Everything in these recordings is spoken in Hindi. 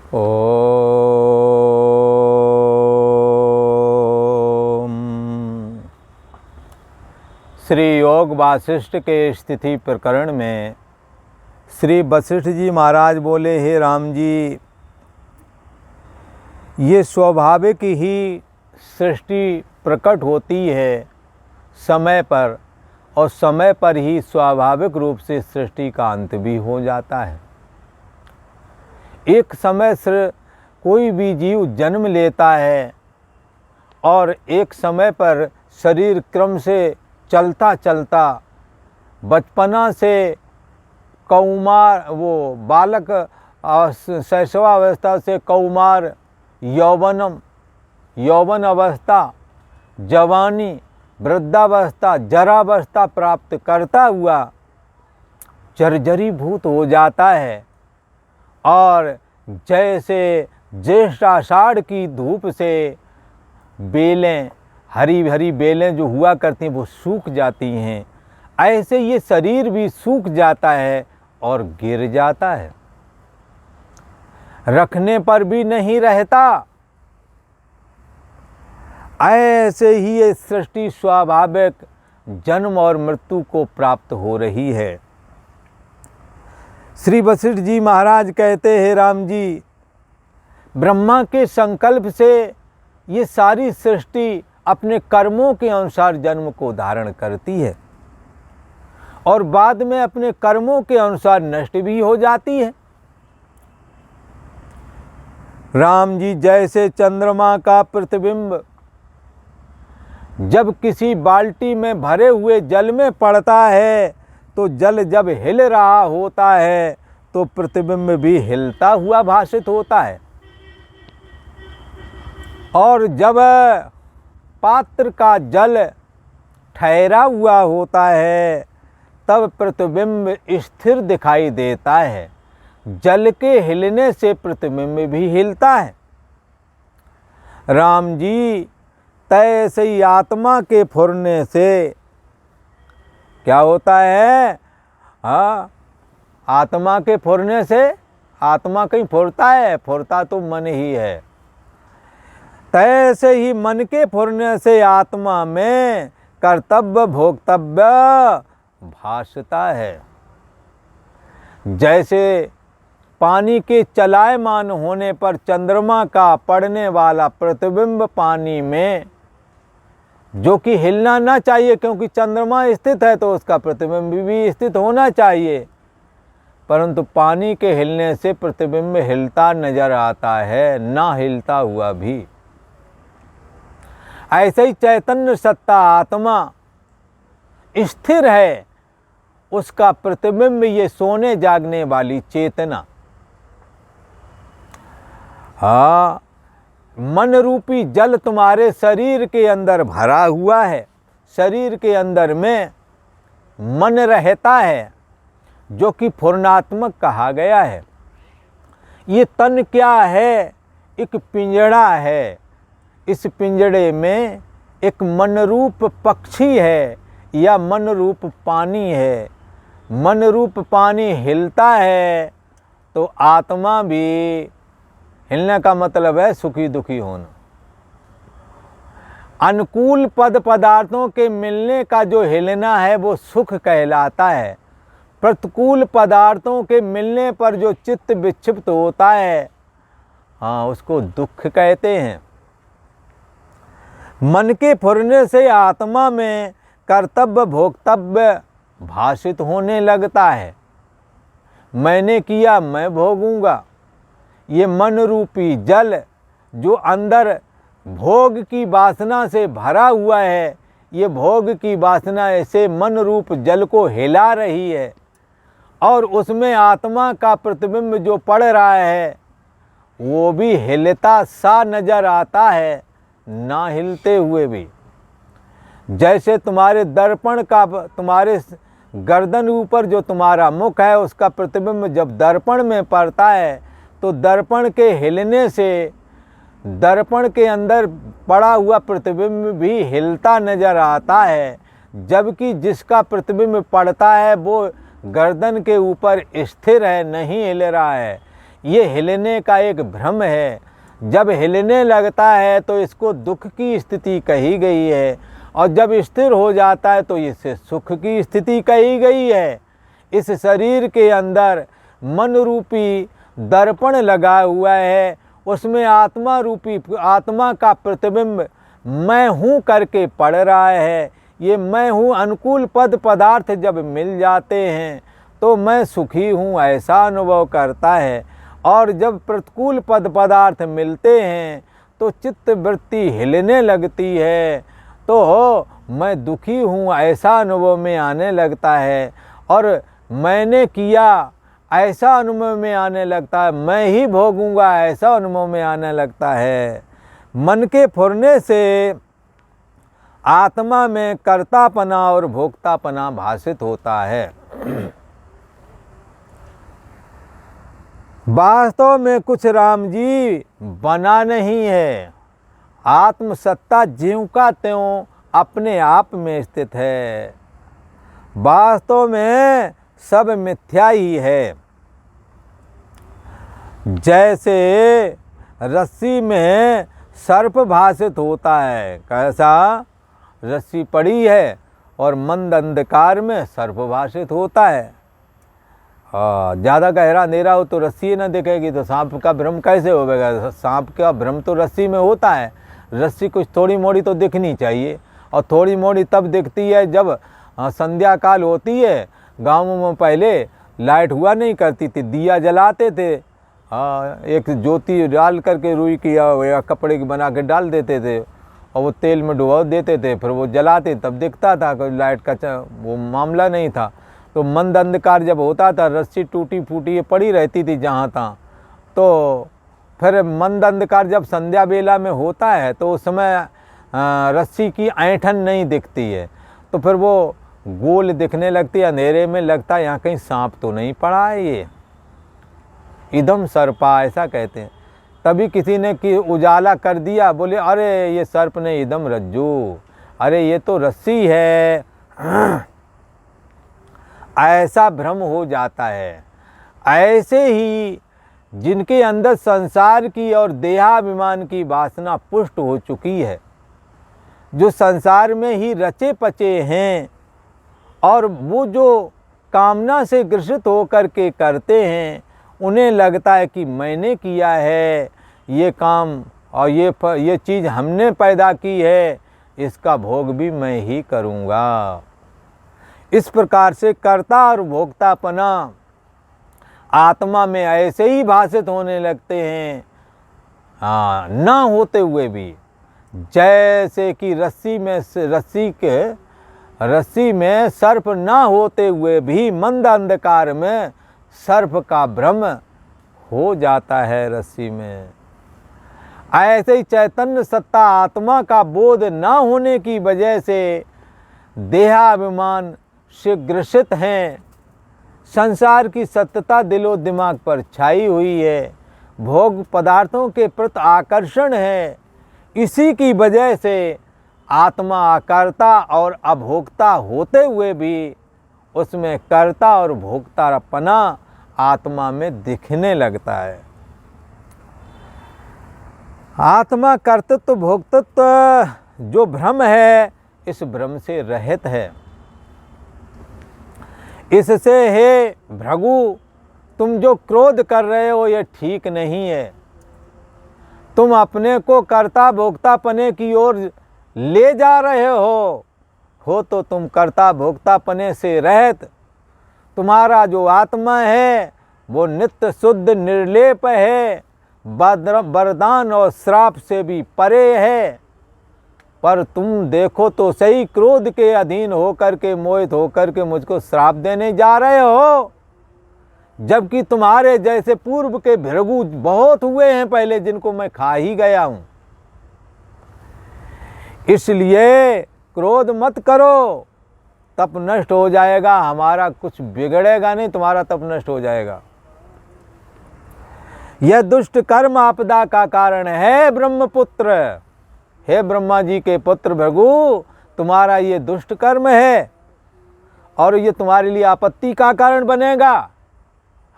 ओम। श्री योग वासिष्ठ के स्थिति प्रकरण में श्री वशिष्ठ जी महाराज बोले, हे राम जी, ये स्वाभाविक ही सृष्टि प्रकट होती है समय पर, और समय पर ही स्वाभाविक रूप से सृष्टि का अंत भी हो जाता है। एक समय से कोई भी जीव जन्म लेता है और एक समय पर शरीर क्रम से चलता चलता बचपना से कौमार, वो बालक शैशवावस्था से कौमार, यौवन अवस्था, जवानी, वृद्धावस्था, जरावस्था प्राप्त करता हुआ जर्जरीभूत हो जाता है। और जैसे ज्येष्ठ आषाढ़ की धूप से बेलें, हरी भरी बेलें जो हुआ करती हैं वो सूख जाती हैं, ऐसे ये शरीर भी सूख जाता है और गिर जाता है, रखने पर भी नहीं रहता। ऐसे ही ये सृष्टि स्वाभाविक जन्म और मृत्यु को प्राप्त हो रही है। श्री वशिष्ठ जी महाराज कहते हैं, राम जी, ब्रह्मा के संकल्प से ये सारी सृष्टि अपने कर्मों के अनुसार जन्म को धारण करती है और बाद में अपने कर्मों के अनुसार नष्ट भी हो जाती है। राम जी, जैसे चंद्रमा का प्रतिबिंब जब किसी बाल्टी में भरे हुए जल में पड़ता है तो जल जब हिल रहा होता है तो प्रतिबिंब भी हिलता हुआ भासित होता है, और जब पात्र का जल ठहरा हुआ होता है तब प्रतिबिंब स्थिर दिखाई देता है। जल के हिलने से प्रतिबिंब भी हिलता है। राम जी, तैसे ही आत्मा के फुरने से क्या होता है? आत्मा के फुरने से आत्मा कहीं फुरता है? फुरता तो मन ही है। तैसे ही मन के फुरने से आत्मा में कर्तव्य भोक्तव्य भासता है। जैसे पानी के चलायमान होने पर चंद्रमा का पड़ने वाला प्रतिबिंब पानी में, जो कि हिलना ना चाहिए क्योंकि चंद्रमा स्थित है तो उसका प्रतिबिंब भी स्थित होना चाहिए, परंतु पानी के हिलने से प्रतिबिंब हिलता नजर आता है, ना हिलता हुआ भी। ऐसे ही चैतन्य सत्ता आत्मा स्थिर है, उसका प्रतिबिंब ये सोने जागने वाली चेतना। मन रूपी जल तुम्हारे शरीर के अंदर भरा हुआ है। शरीर के अंदर में मन रहता है जो कि फुरनात्मक कहा गया है। ये तन क्या है? एक पिंजड़ा है। इस पिंजड़े में एक मन रूप पक्षी है या मन रूप पानी है। मन रूप पानी हिलता है तो आत्मा भी, हिलने का मतलब है सुखी दुखी होना। अनुकूल पद पदार्थों के मिलने का जो हिलना है वो सुख कहलाता है। प्रतिकूल पदार्थों के मिलने पर जो चित्त विक्षिप्त होता है, उसको दुख कहते हैं। मन के फुरने से आत्मा में कर्तव्य भोक्तव्य भाषित होने लगता है। मैंने किया, मैं भोगूंगा। ये मन रूपी जल जो अंदर भोग की वासना से भरा हुआ है, ये भोग की वासना ऐसे मन रूप जल को हिला रही है, और उसमें आत्मा का प्रतिबिंब जो पड़ रहा है वो भी हिलता सा नजर आता है, ना हिलते हुए भी। जैसे तुम्हारे दर्पण का, तुम्हारे गर्दन ऊपर जो तुम्हारा मुख है उसका प्रतिबिंब जब दर्पण में पड़ता है तो दर्पण के हिलने से दर्पण के अंदर पड़ा हुआ प्रतिबिंब भी हिलता नजर आता है, जबकि जिसका प्रतिबिंब पड़ता है वो गर्दन के ऊपर स्थिर है, नहीं हिल रहा है। ये हिलने का एक भ्रम है। जब हिलने लगता है तो इसको दुख की स्थिति कही गई है, और जब स्थिर हो जाता है तो इसे सुख की स्थिति कही गई है। इस शरीर के अंदर मन रूपी दर्पण लगा हुआ है, उसमें आत्मा रूपी आत्मा का प्रतिबिंब मैं हूँ करके पड़ रहा है। ये मैं हूँ अनुकूल पद पदार्थ जब मिल जाते हैं तो मैं सुखी हूँ ऐसा अनुभव करता है, और जब प्रतिकूल पद पदार्थ मिलते हैं तो चित्त वृत्ति हिलने लगती है, तो मैं दुखी हूँ ऐसा अनुभव में आने लगता है, और मैंने किया ऐसा अनुभव में आने लगता है, मैं ही भोगूंगा ऐसा अनुभव में आने लगता है। मन के फुरने से आत्मा में कर्तापना और भोक्तापना भाषित होता है। वास्तव में कुछ राम जी बना नहीं है, आत्मसत्ता ज्यों का त्यों अपने आप में स्थित है। वास्तव में सब मिथ्या ही है। जैसे रस्सी में सर्प भाषित होता है, कैसा? रस्सी पड़ी है और मंद अंधकार में सर्प भाषित होता है। ज़्यादा गहरा अंधेरा हो तो रस्सी न दिखेगी, तो सांप का भ्रम कैसे होगा? सांप का भ्रम तो रस्सी में होता है। रस्सी कुछ थोड़ी मोड़ी तो दिखनी चाहिए, और थोड़ी मोड़ी तब दिखती है जब संध्या काल होती है। गाँवों में पहले लाइट हुआ नहीं करती थी, दिया जलाते थे, एक ज्योति डाल करके रुई की या कपड़े की बना के डाल देते थे, और वो तेल में डुबो देते थे, फिर वो जलाते तब दिखता था। कोई लाइट का वो मामला नहीं था। तो मंद अंधकार जब होता था, रस्सी टूटी फूटी ये पड़ी रहती थी जहाँ तहाँ, तो फिर मंद अंधकार जब संध्या बेला में होता है तो उस समय रस्सी की ऐंठन नहीं दिखती है, तो फिर वो गोल दिखने लगती है, अंधेरे में लगता है यहाँ कहीं सांप तो नहीं पड़ा है। ये इदम सर्पा ऐसा कहते हैं। तभी किसी ने कि उजाला कर दिया, बोले अरे ये सर्प ने इदम रज्जू, अरे ये तो रस्सी है। ऐसा भ्रम हो जाता है। ऐसे ही जिनके अंदर संसार की और देहाभिमान की वासना पुष्ट हो चुकी है, जो संसार में ही रचे पचे हैं, और वो जो कामना से ग्रसित होकर के करते हैं, उन्हें लगता है कि मैंने किया है ये काम, और ये चीज़ हमने पैदा की है, इसका भोग भी मैं ही करूँगा। इस प्रकार से कर्ता और भोक्तापना आत्मा में ऐसे ही भाषित होने लगते हैं, ना होते हुए भी। जैसे कि रस्सी में सर्प ना होते हुए भी मंद अंधकार में सर्प का भ्रम हो जाता है रस्सी में। ऐसे ही चैतन्य सत्ता आत्मा का बोध ना होने की वजह से देहाभिमान से ग्रसित हैं। संसार की सत्यता दिलो दिमाग पर छाई हुई है, भोग पदार्थों के प्रति आकर्षण है। इसी की वजह से आत्मा अकर्ता और अभोक्ता होते हुए भी उसमें कर्ता और भोक्तापना आत्मा में दिखने लगता है। आत्मा कर्तृत्व भोक्तृत्व जो भ्रम है, इस भ्रम से रहित है। इससे हे भृगु, तुम जो क्रोध कर रहे हो ये ठीक नहीं है। तुम अपने को कर्ता भोक्तापने की ओर ले जा रहे हो तो तुम कर्ता भोक्तापने से रहित। तुम्हारा जो आत्मा है वो नित्य शुद्ध निर्लेप है, वरदान और श्राप से भी परे है। पर तुम देखो तो सही, क्रोध के अधीन होकर के, मोहित होकर के मुझको श्राप देने जा रहे हो, जबकि तुम्हारे जैसे पूर्व के भृगु बहुत हुए हैं पहले, जिनको मैं खा ही गया हूं। इसलिए क्रोध मत करो, तप नष्ट हो जाएगा। हमारा कुछ बिगड़ेगा नहीं, तुम्हारा तप नष्ट हो जाएगा। यह दुष्ट कर्म आपदा का कारण है ब्रह्मपुत्र। हे ब्रह्मा जी के पुत्र भृगु, तुम्हारा ये दुष्ट कर्म है और ये तुम्हारे लिए आपत्ति का कारण बनेगा।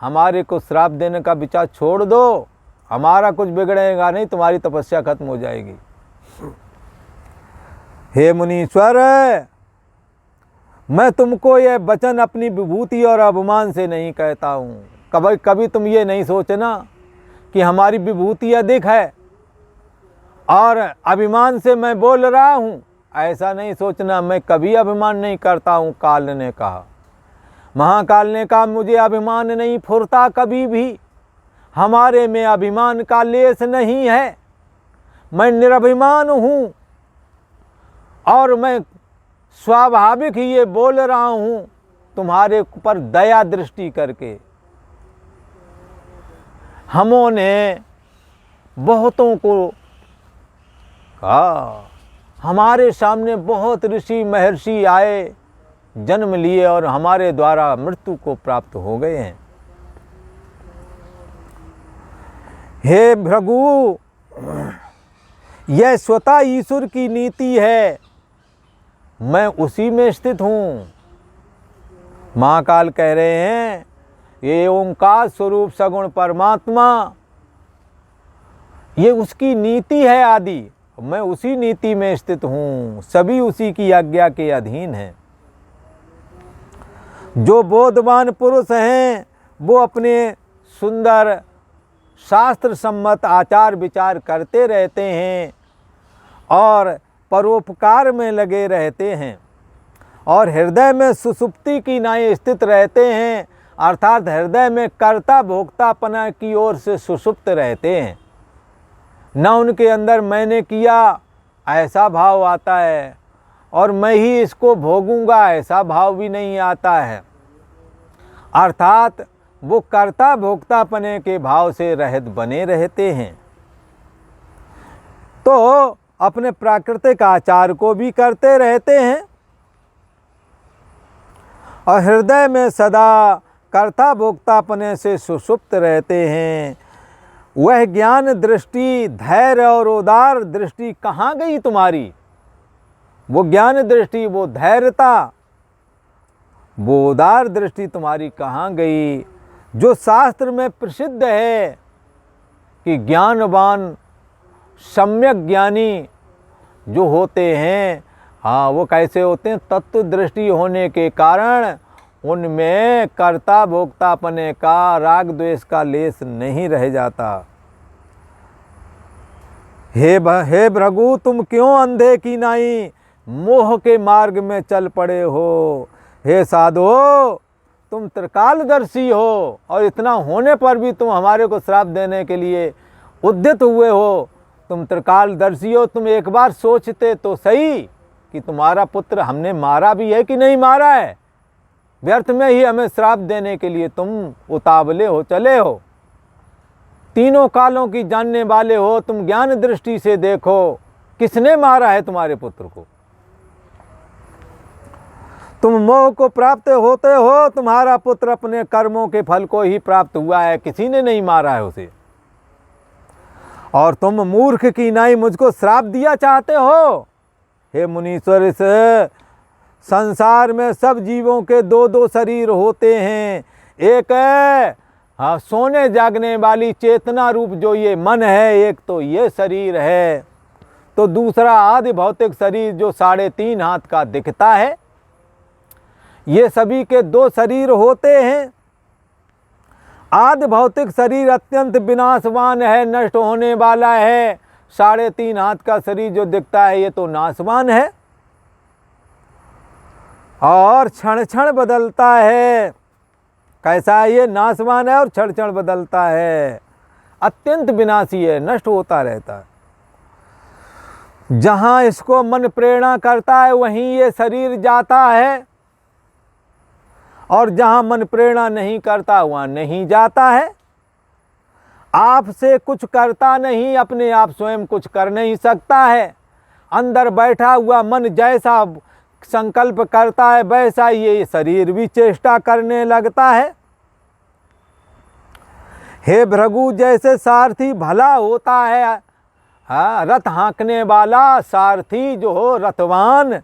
हमारे को श्राप देने का विचार छोड़ दो, हमारा कुछ बिगड़ेगा नहीं, तुम्हारी तपस्या खत्म हो जाएगी। हे मुनीश्वर, मैं तुमको यह वचन अपनी विभूति और अभिमान से नहीं कहता हूँ। कभी कभी तुम ये नहीं सोचना कि हमारी विभूति अधिक है और अभिमान से मैं बोल रहा हूँ, ऐसा नहीं सोचना। मैं कभी अभिमान नहीं करता हूँ। काल ने कहा, महाकाल ने कहा, मुझे अभिमान नहीं फुरता कभी भी, हमारे में अभिमान का लेस नहीं है, मैं निरभिमान हूँ और मैं स्वाभाविक ही ये बोल रहा हूँ तुम्हारे पर दया दृष्टि करके। हमने बहुतों को कहा, हमारे सामने बहुत ऋषि महर्षि आए, जन्म लिए और हमारे द्वारा मृत्यु को प्राप्त हो गए हैं। हे भृगु, यह स्वतः ईश्वर की नीति है, मैं उसी में स्थित हूँ। महाकाल कह रहे हैं, ये ओंकार स्वरूप सगुण परमात्मा, ये उसकी नीति है आदि, मैं उसी नीति में स्थित हूँ, सभी उसी की आज्ञा के अधीन हैं। जो बोधवान पुरुष हैं वो अपने सुंदर शास्त्र सम्मत आचार विचार करते रहते हैं और परोपकार में लगे रहते हैं और हृदय में सुसुप्ति की नाई स्थित रहते हैं, अर्थात हृदय में कर्ता भोक्तापना की ओर से सुसुप्त रहते हैं। न उनके अंदर मैंने किया ऐसा भाव आता है और मैं ही इसको भोगूंगा ऐसा भाव भी नहीं आता है, अर्थात वो कर्ता भोक्तापने के भाव से रहित बने रहते हैं। तो अपने प्राकृतिक आचार को भी करते रहते हैं और हृदय में सदा कर्ता भोक्तापने से सुषुप्त रहते हैं। वह ज्ञान दृष्टि, धैर्य और उदार दृष्टि कहाँ गई तुम्हारी? वो ज्ञान दृष्टि, वो धैर्यता, वो उदार दृष्टि तुम्हारी कहाँ गई? जो शास्त्र में प्रसिद्ध है कि ज्ञानवान सम्यक ज्ञानी जो होते हैं, हाँ वो कैसे होते हैं? तत्व दृष्टि होने के कारण उनमें कर्ता भोक्तापने का, राग द्वेष का लेस नहीं रह जाता। हे भृगु, तुम क्यों अंधे की नाई मोह के मार्ग में चल पड़े हो? हे साधो, तुम त्रिकालदर्शी हो और इतना होने पर भी तुम हमारे को श्राप देने के लिए उद्यत हुए हो। तुम त्रिकालदर्शी हो, तुम एक बार सोचते तो सही कि तुम्हारा पुत्र हमने मारा भी है कि नहीं मारा है। व्यर्थ में ही हमें श्राप देने के लिए तुम उतावले हो चले हो। तीनों कालों की जानने वाले हो, तुम ज्ञान दृष्टि से देखो किसने मारा है तुम्हारे पुत्र को। तुम मोह को प्राप्त होते हो, तुम्हारा पुत्र अपने कर्मों के फल को ही प्राप्त हुआ है, किसी ने नहीं मारा है उसे। और तुम मूर्ख की नाई मुझको श्राप दिया चाहते हो। हे मुनीश्वर, इस संसार में सब जीवों के दो दो शरीर होते हैं। एक है हाँ सोने जागने वाली चेतना रूप जो ये मन है, एक तो ये शरीर है, तो दूसरा आदि भौतिक शरीर जो 3.5 हाथ का दिखता है। ये सभी के 2 शरीर होते हैं। आदि भौतिक शरीर अत्यंत विनाशवान है, नष्ट होने वाला है। 3.5 हाथ का शरीर जो दिखता है ये तो नाशवान है और क्षण क्षण बदलता है। कैसा है ये? नाशवान है और क्षण क्षण बदलता है, अत्यंत विनाशी है, नष्ट होता रहता है। जहाँ इसको मन प्रेरणा करता है वहीं ये शरीर जाता है और जहाँ मन प्रेरणा नहीं करता वहाँ नहीं जाता है। आपसे कुछ करता नहीं, अपने आप स्वयं कुछ कर नहीं सकता है। अंदर बैठा हुआ मन जैसा संकल्प करता है वैसा ये शरीर भी चेष्टा करने लगता है। हे भृगु, जैसे सारथी भला होता है, हाँ रथ हाँकने वाला सारथी जो हो रथवान,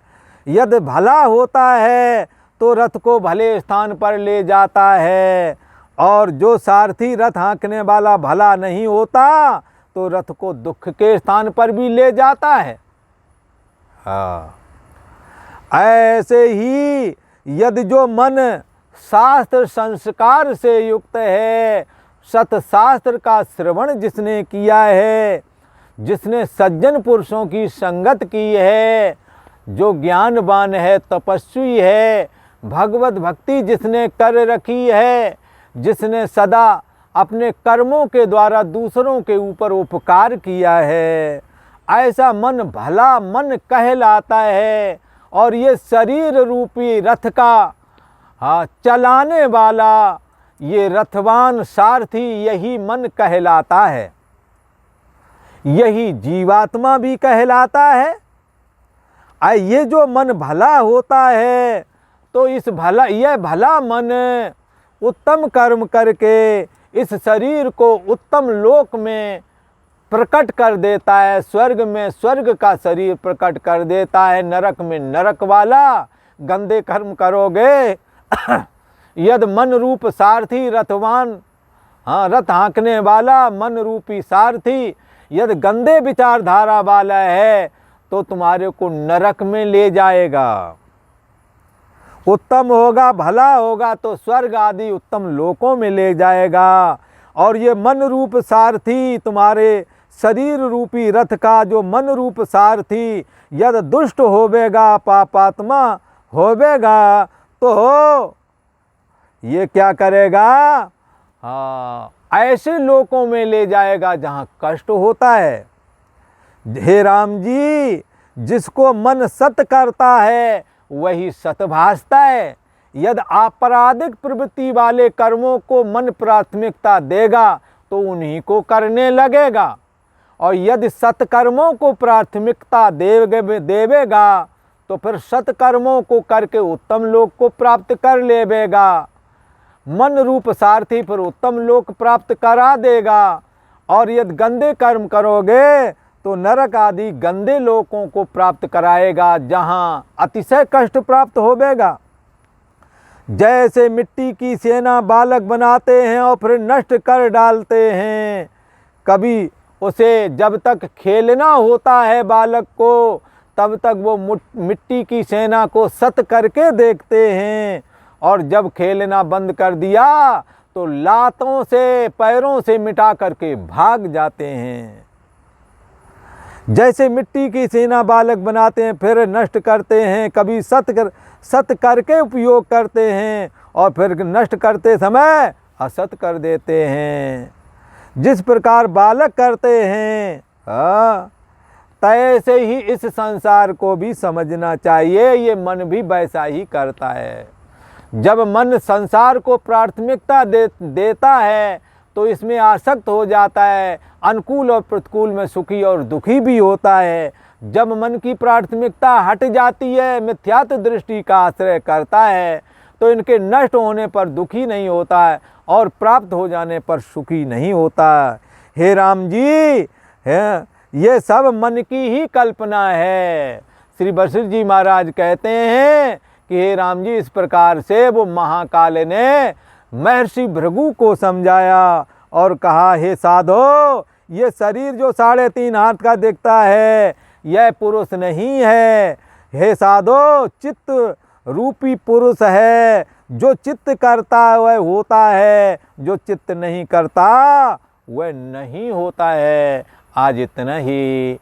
यदि भला होता है तो रथ को भले स्थान पर ले जाता है और जो सारथी रथ हाँकने वाला भला नहीं होता तो रथ को दुख के स्थान पर भी ले जाता है। हाँ, ऐसे ही यदि जो मन शास्त्र संस्कार से युक्त है, सतशास्त्र का श्रवण जिसने किया है, जिसने सज्जन पुरुषों की संगत की है, जो ज्ञानवान है, तपस्वी है, भगवत भक्ति जिसने कर रखी है, जिसने सदा अपने कर्मों के द्वारा दूसरों के ऊपर उपकार किया है, ऐसा मन भला मन कहलाता है। और ये शरीर रूपी रथ का चलाने वाला ये रथवान सारथी यही मन कहलाता है, यही जीवात्मा भी कहलाता है। ये जो मन भला होता है तो यह भला मन उत्तम कर्म करके इस शरीर को उत्तम लोक में प्रकट कर देता है, स्वर्ग में स्वर्ग का शरीर प्रकट कर देता है, नरक में नरक वाला। गंदे कर्म करोगे यद मन रूप सारथी रथवान, रथ हाँकने वाला मन रूपी सारथी यदि गंदे विचारधारा वाला है तो तुम्हारे को नरक में ले जाएगा। उत्तम होगा, भला होगा तो स्वर्ग आदि उत्तम लोकों में ले जाएगा। और ये मन रूप सारथी, तुम्हारे शरीर रूपी रथ का जो मन रूप सारथी यदि दुष्ट होवेगा, पापात्मा होवेगा, तो ये क्या करेगा? ऐसे लोकों में ले जाएगा जहाँ कष्ट होता है। हे राम जी, जिसको मन सत करता है वही सत भासता है। यदि आपराधिक प्रवृत्ति वाले कर्मों को मन प्राथमिकता देगा तो उन्हीं को करने लगेगा, और यदि सत्कर्मों को प्राथमिकता देवेगा तो फिर सत्कर्मों को करके उत्तम लोक को प्राप्त कर लेवेगा। मन रूप सारथी फिर उत्तम लोक प्राप्त करा देगा। और यदि गंदे कर्म करोगे तो नरक आदि गंदे लोकों को प्राप्त कराएगा, जहाँ अतिशय कष्ट प्राप्त होवेगा। जैसे मिट्टी की सेना बालक बनाते हैं और फिर नष्ट कर डालते हैं, कभी उसे जब तक खेलना होता है बालक को तब तक वो मिट्टी की सेना को सत करके देखते हैं, और जब खेलना बंद कर दिया तो लातों से पैरों से मिटा करके भाग जाते हैं। जैसे मिट्टी की सेना बालक बनाते हैं फिर नष्ट करते हैं, कभी सत करके उपयोग करते हैं और फिर नष्ट करते समय असत कर देते हैं। जिस प्रकार बालक करते हैं तैसे ही इस संसार को भी समझना चाहिए। ये मन भी वैसा ही करता है। जब मन संसार को प्राथमिकता देता है तो इसमें आसक्त हो जाता है, अनुकूल और प्रतिकूल में सुखी और दुखी भी होता है। जब मन की प्राथमिकता हट जाती है, मिथ्यात्व दृष्टि का आश्रय करता है, तो इनके नष्ट होने पर दुखी नहीं होता है और प्राप्त हो जाने पर सुखी नहीं होता। हे राम जी, ये सब मन की ही कल्पना है। श्री वशिष्ठ जी महाराज कहते हैं कि हे राम जी, इस प्रकार से वो महाकाल ने महर्षि भृगु को समझाया और कहा, हे साधो, ये शरीर जो 3.5 हाथ का दिखता है यह पुरुष नहीं है। हे साधो, चित्त रूपी पुरुष है। जो चित्त करता है वह होता है, जो चित्त नहीं करता वह नहीं होता है। आज इतना ही।